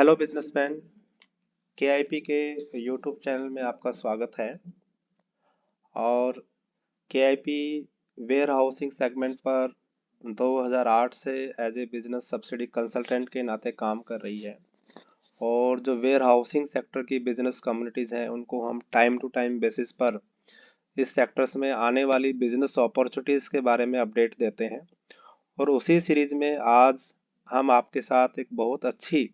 Hello businessman. केआईपी के YouTube channel में आपका स्वागत है। और केआईपी वेयर हाउसिंग सेगमेंट पर 2008 से as a business subsidy consultant के नाते काम कर रही है। और जो वेयर हाउसिंग सेक्टर की बिजनेस कम्युनिटीज़ हैं उनको हम टाइम टू टाइम बेसिस पर इस सेक्टर्स में आने वाली बिजनेस अपॉर्चुनिटीज़ के बारे में अपडेट देते हैं। और उसी सीरीज में आज हम आपके साथ एक बहुत अच्छी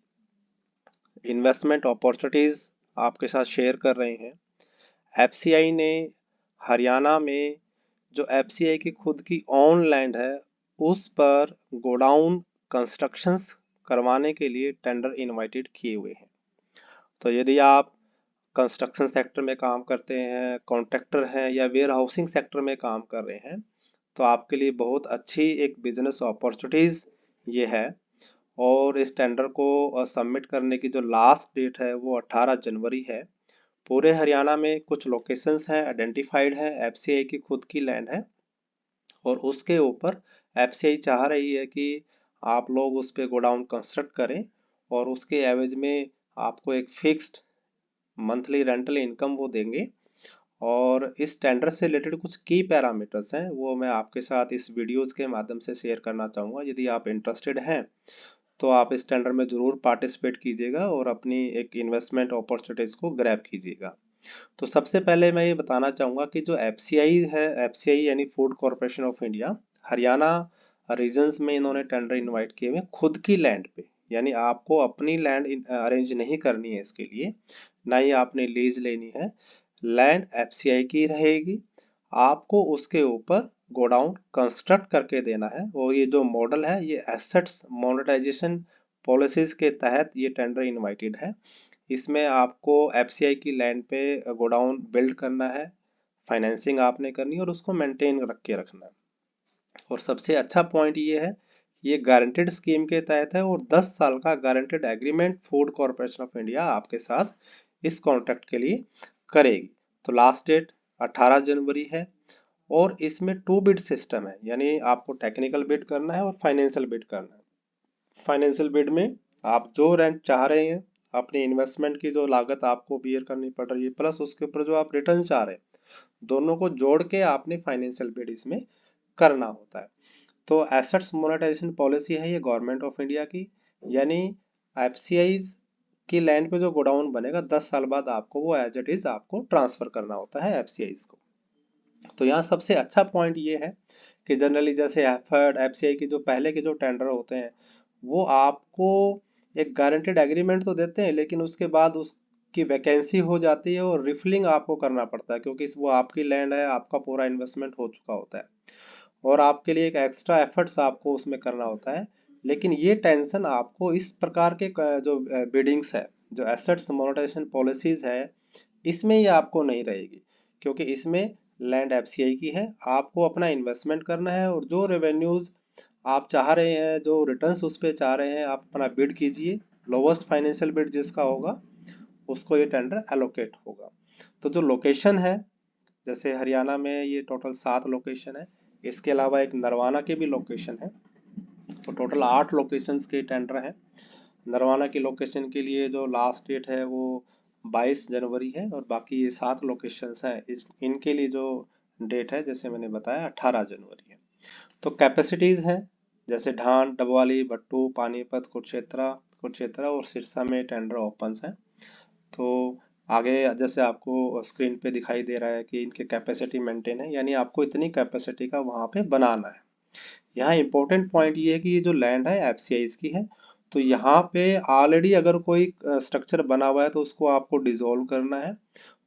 इन्वेस्टमेंट अपॉर्चुनिटीज़ आपके साथ शेयर कर रहे हैं। एफसीआई ने हरियाणा में जो एफसीआई की खुद की ओन लैंड है उस पर गोडाउन कंस्ट्रक्शंस करवाने के लिए टेंडर इनवाइटेड किए हुए हैं। तो यदि आप कंस्ट्रक्शन सेक्टर में काम करते हैं, कॉन्ट्रैक्टर हैं या वेयर हाउसिंग सेक्टर में काम कर रहे हैं तो आपके लिए बहुत अच्छी एक बिजनेस अपॉर्चुनिटीज़ ये है। और इस टेंडर को सबमिट करने की जो लास्ट डेट है वो 18 जनवरी है। पूरे हरियाणा में कुछ लोकेशंस हैं आइडेंटिफाइड हैं, एफसीआई की खुद की लैंड है और उसके ऊपर एफसीआई चाह रही है कि आप लोग उस पर गोडाउन कंस्ट्रक्ट करें और उसके एवज में आपको एक फिक्स्ड मंथली रेंटल इनकम वो देंगे। और इस टेंडर से रिलेटेड कुछ की पैरामीटर्स हैं वो मैं आपके साथ इस वीडियोज़ के माध्यम से शेयर करना चाहूँगा। यदि आप इंटरेस्टेड हैं तो आप इस टेंडर में ज़रूर पार्टिसिपेट कीजिएगा और अपनी एक इन्वेस्टमेंट अपॉर्चुनिटीज़ को ग्रैब कीजिएगा। तो सबसे पहले मैं ये बताना चाहूँगा कि जो एफसीआई है, एफसीआई यानी food corporation of India, Haryana regions में इन्होंने टेंडर इनवाइट किए हुए खुद की लैंड पे। यानी आपको अपनी लैंड अरेंज नहीं करनी है इसके लिए, ना ही आपने लीज लेनी है। लैंड एफसीआई की रहेगी, आपको उसके ऊपर गोडाउन कंस्ट्रक्ट करके देना है। और ये जो मॉडल है ये एसेट्स मोनेटाइजेशन पॉलिसीज के तहत ये टेंडर इनवाइटेड है। इसमें आपको एफसीआई की लैंड पे गोडाउन बिल्ड करना है, फाइनेंसिंग आपने करनी है और उसको मेंटेन रख के रखना है। और सबसे अच्छा पॉइंट ये है ये गारंटेड स्कीम के तहत है और 10 साल का guaranteed agreement food corporation of India आपके साथ इस कॉन्ट्रैक्ट के लिए करेगी। तो लास्ट डेट 18 जनवरी है और इसमें टू बिड सिस्टम है, यानी आपको टेक्निकल बिड करना है और फाइनेंशियल बिड करना है। फाइनेंशियल बिड में आप जो रेंट चाह रहे हैं, अपनी इन्वेस्टमेंट की जो लागत आपको बियर करनी पड़ रही है प्लस उसके ऊपर जो आप रिटर्न चाह रहे हैं, दोनों को जोड़ के आपने फाइनेंशियल बिड इसमें करना होता है। तो एसेट्स मोनेटाइजेशन पॉलिसी है ये गवर्नमेंट ऑफ इंडिया की, यानी एफसीआई की लैंड पे जो गोडाउन बनेगा 10 साल बाद आपको वो एज इट इज आपको ट्रांसफर करना होता है एफसीआई को। तो यहाँ सबसे अच्छा पॉइंट ये है कि जनरली जैसे एफर्ड एफसीआई की जो पहले के जो टेंडर होते हैं वो आपको एक गारंटेड एग्रीमेंट तो देते हैं लेकिन उसके बाद उसकी वैकेंसी हो जाती है और रिफिलिंग आपको करना पड़ता है, क्योंकि वो आपकी लैंड है, आपका पूरा इन्वेस्टमेंट हो चुका होता है और आपके लिए एक एक्स्ट्रा एफर्ट्स आपको उसमें करना होता है। लेकिन ये टेंशन आपको इस प्रकार के जो बिडिंग्स है, जो एसेट्स मोनेटाइजेशन पॉलिसीज है, इसमें ये आपको नहीं रहेगी, क्योंकि इसमें लैंड एफसीआई की है, आपको अपना इन्वेस्टमेंट करना है और जो रेवेन्यूज आप चाह रहे हैं, जो रिटर्न्स उस पर चाह रहे हैं, आप अपना बिड कीजिए। लोवेस्ट फाइनेंशियल बिड जिसका होगा उसको ये टेंडर एलोकेट होगा। तो जो लोकेशन है, जैसे हरियाणा में ये टोटल 7 लोकेशन है, इसके अलावा एक नरवाना की भी लोकेशन है। तो टोटल 8 लोकेशंस के टेंडर हैं। नरवाना की लोकेशन के लिए जो लास्ट डेट है वो 22 जनवरी है और बाकी ये 7 लोकेशंस हैं, इनके लिए जो डेट है जैसे मैंने बताया 18 जनवरी है। तो कैपेसिटीज़ हैं जैसे ढांड, डबवाली, भट्टू, पानीपत, कुरुक्षेत्र और सिरसा में टेंडर ओपन है। तो आगे जैसे आपको स्क्रीन पे दिखाई दे रहा है कि इनके कैपेसिटी मेंटेन है, यानी आपको इतनी कैपेसिटी का वहाँ पे बनाना है। यहाँ इंपॉर्टेंट पॉइंट ये है कि ये जो लैंड है एफसीआई की है, तो यहाँ पे ऑलरेडी अगर कोई स्ट्रक्चर बना हुआ है तो उसको आपको डिसॉल्व करना है,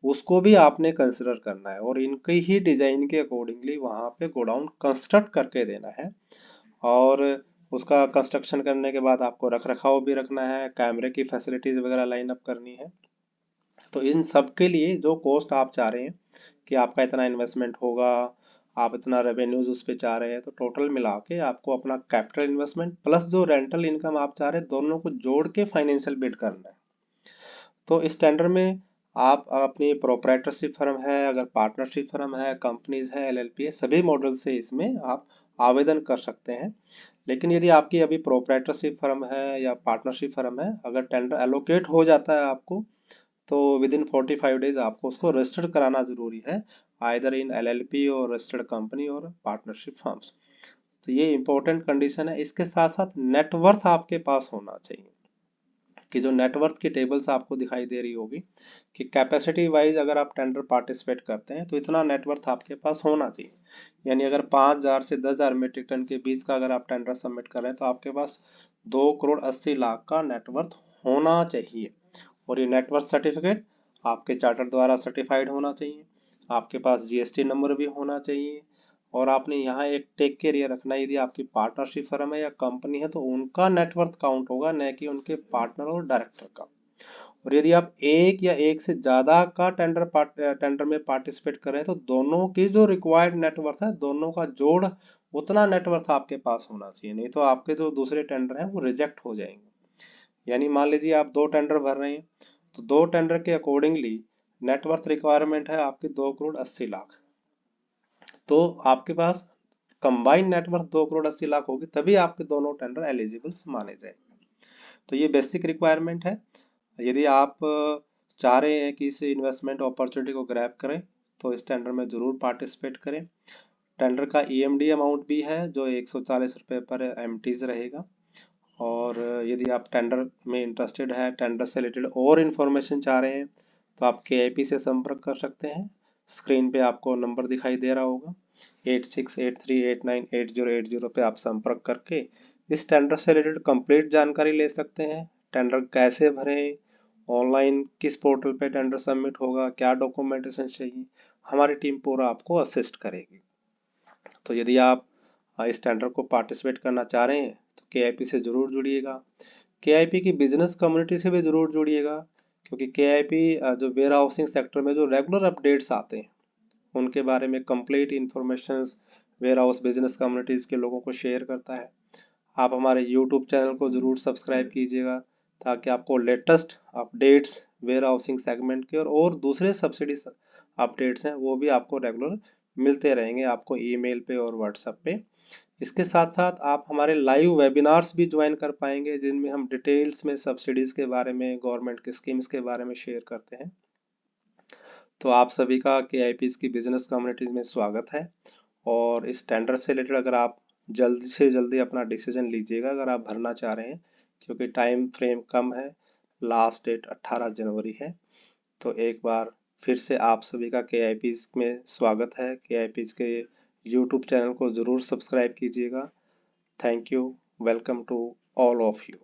उसको भी आपने कंसिडर करना है और इनके ही डिजाइन के अकॉर्डिंगली वहाँ पे गोडाउन कंस्ट्रक्ट करके देना है। और उसका कंस्ट्रक्शन करने के बाद आपको रख रखाव भी रखना है, कैमरे की फैसिलिटीज वगैरह लाइन अप करनी है। तो इन सब के लिए जो कॉस्ट आप चाह रहे हैं कि आपका इतना इन्वेस्टमेंट होगा, आप इतना रेवेन्यूज उस पर चाह रहे हैं, तो टोटल मिला के आपको अपना कैपिटल इन्वेस्टमेंट प्लस जो रेंटल इनकम आप चाह रहे हैं दोनों को जोड़ के फाइनेंशियल बिड करना है। तो इस टेंडर में आप अपनी प्रोप्राइटरशिप फर्म है, अगर पार्टनरशिप फर्म है, कंपनीज है, एलएलपी है, सभी मॉडल से इसमें आप आवेदन कर सकते हैं। लेकिन यदि आपकी अभी प्रोप्राइटरशिप फर्म है या पार्टनरशिप फर्म है, अगर टेंडर एलोकेट हो जाता है आपको, तो विद इन 45 डेज आपको उसको रजिस्टर कराना जरूरी है, आइदर इन एलएलपी और रजिस्टर्ड कंपनी और पार्टनरशिप फर्म्स। तो ये इंपॉर्टेंट कंडीशन है। इसके साथ साथ नेटवर्थ आपके पास होना चाहिए, कि जो नेटवर्थ की टेबल्स आपको दिखाई दे रही होगी कि कैपेसिटी वाइज अगर आप टेंडर पार्टिसिपेट करते हैं तो इतना नेटवर्थ आपके पास होना चाहिए। यानी अगर 5,000 से 10,000 मीट्रिक टन के बीच का अगर आप टेंडर सबमिट कर रहे हैं तो आपके पास 2,80,00,000 का नेटवर्थ होना चाहिए। और ये नेटवर्थ सर्टिफिकेट आपके चार्टर द्वारा सर्टिफाइड होना चाहिए, आपके पास जीएसटी नंबर भी होना चाहिए। और आपने यहाँ एक टेक केयर ये रखना है, यदि आपकी पार्टनरशिप फर्म है या कंपनी है तो उनका नेटवर्थ काउंट होगा, न कि उनके पार्टनर और डायरेक्टर का। और यदि आप एक या एक से ज्यादा का टेंडर में पार्टिसिपेट कर रहे हैं तो दोनों की जो रिक्वायर्ड नेटवर्थ है, दोनों का जोड़ उतना नेटवर्थ आपके पास होना चाहिए, नहीं तो आपके जो दूसरे टेंडर हैं वो रिजेक्ट हो जाएंगे। यानी मान लीजिए आप 2 टेंडर भर रहे हैं, तो 2 टेंडर के अकॉर्डिंगली नेटवर्थ रिक्वायरमेंट है आपकी 2,80,00,000। तो आपके पास कंबाइंड नेटवर्थ 2,80,00,000 होगी, तभी आपके दोनों टेंडर एलिजिबल्स माने जाएंगे। तो ये बेसिक रिक्वायरमेंट है। यदि आप चाह रहे हैं कि इस इन्वेस्टमेंट अपॉर्चुनिटी को ग्रैब करें तो इस टेंडर में ज़रूर पार्टिसिपेट करें। टेंडर का ईएमडी अमाउंट भी है जो 140 रुपये पर एमटीज रहेगा। और यदि आप टेंडर में इंटरेस्टेड हैं, टेंडर से रिलेटेड और इन्फॉर्मेशन चाह रहे हैं, तो आप केआईपी से संपर्क कर सकते हैं। स्क्रीन पे आपको नंबर दिखाई दे रहा होगा, 8683898080 पे आप संपर्क करके इस टेंडर से रिलेटेड कंप्लीट जानकारी ले सकते हैं। टेंडर कैसे भरें, ऑनलाइन किस पोर्टल पे टेंडर सबमिट होगा, क्या डॉक्यूमेंटेशन चाहिए, हमारी टीम पूरा आपको असिस्ट करेगी। तो यदि आप इस टेंडर को पार्टिसिपेट करना चाह रहे हैं तो केआईपी से ज़रूर जुड़िएगा। केआईपी की बिजनेस कम्युनिटी से भी ज़रूर जुड़िएगा, क्योंकि केआईपी जो वेयर हाउसिंग सेक्टर में जो रेगुलर अपडेट्स आते हैं उनके बारे में complete information warehouse business communities के लोगों को शेयर करता है। आप हमारे यूट्यूब चैनल को ज़रूर सब्सक्राइब कीजिएगा, ताकि आपको latest updates warehousing segment के और दूसरे सब्सिडी अपडेट्स हैं वो भी आपको रेगुलर मिलते रहेंगे, आपको ईमेल पे और व्हाट्सएप पे। इसके साथ साथ आप हमारे लाइव वेबिनार्स भी ज्वाइन कर पाएंगे, जिनमें हम डिटेल्स में सब्सिडीज के बारे में, गवर्नमेंट की स्कीम्स के बारे में शेयर करते हैं। तो आप सभी का केआईपीज की बिजनेस कम्युनिटीज में स्वागत है। और इस टेंडर से रिलेटेड अगर आप जल्दी से जल्दी अपना डिसीजन लीजिएगा अगर आप भरना चाह रहे हैं, क्योंकि टाइम फ्रेम कम है, लास्ट डेट 18 जनवरी है। तो एक बार फिर से आप सभी का केआईपीज में स्वागत है। केआईपीज के यूट्यूब चैनल को ज़रूर सब्सक्राइब कीजिएगा। Thank you, welcome to all of you.